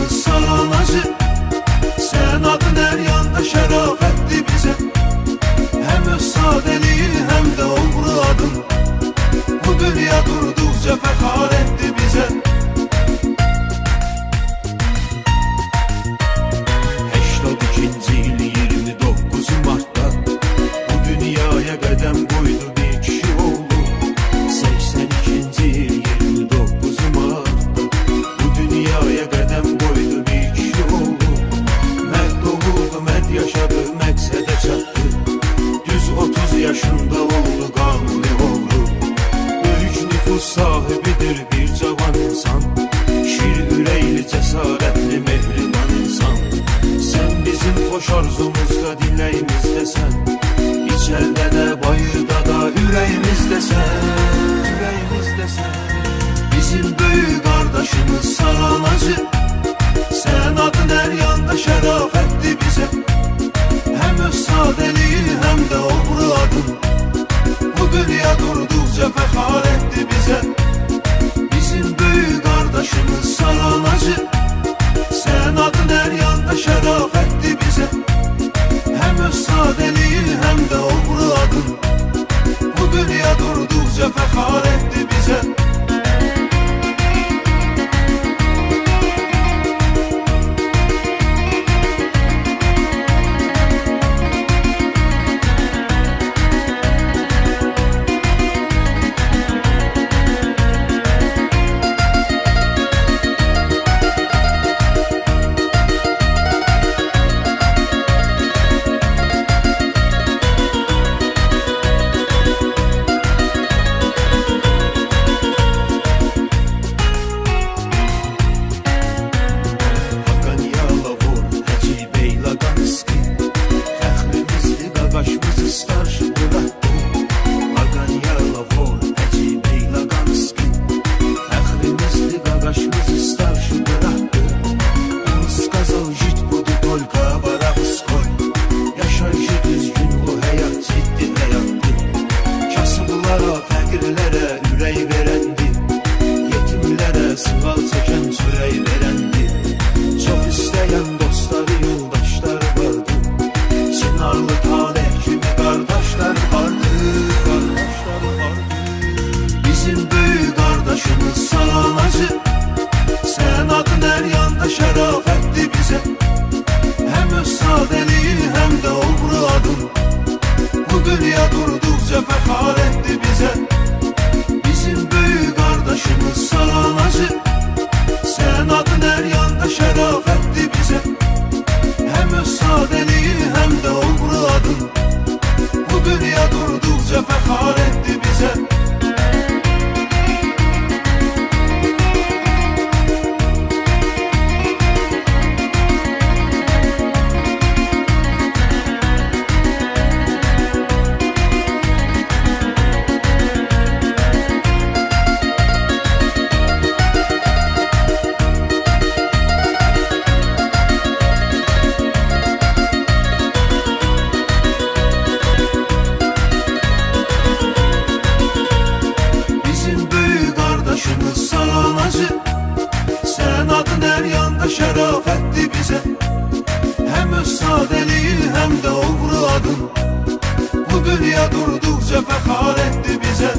qardaşımız salan acı. Sen adın her yanda şərafətdir bizə. Həm öz sadeliğin həm də uğru adın bu dünya durduqca fəxar etdi bizə. 82-ci il 29 Mart'ta bu dünyaya qədəm qoydu bir kişi oldu. 82-ci il 29 Mart'ta bu dünyaya qədəm qoydu bir kişi oldu. Mərd doğuldu, mərd yaşadı, məqsədə çatdı. Düz 30 yaşında oldu qanuni oğlu. Böyük nüfus sahibidir bir cavan insan. Şir ürəkli, cəsarətli, mehriban insan. Sen bizim xoş arzumuzda, diləyimizdəsən. İçərdə də, bayırda da, ürəyimizdəsən. Bizim böyük qardaşımız salan acı. Sen adın hər yanda şərafətdir bizə. Həm öz sadeliğin həm də uğru adın bu dünya durduqca fəxar etdi bizə. Bizim böyük qardaşımız salan acı. Sen adın her yanda şərafətdir bizə. Həm öz sadeliğin həm də uğru adın bu dünya durduqca fəxar etdi bizə. Sen adın her yanda şərafətdir bizə. Həm öz sadeliğin həm də uğru adın bu dünya durduqca fəxar etdi bizə. Bizim böyük qardaşımız salan acı. Sen adın her yanda şərafətdir bizə. Həm öz sadeliğin həm də uğru adın bu dünya durduqca fəxar etdi bizə. Salan acı. Sen adın her yanda şərafətdir bizə. Həm öz sadeliğin həm də uğru adın bu dünya durduqca fəxar etdi bizə.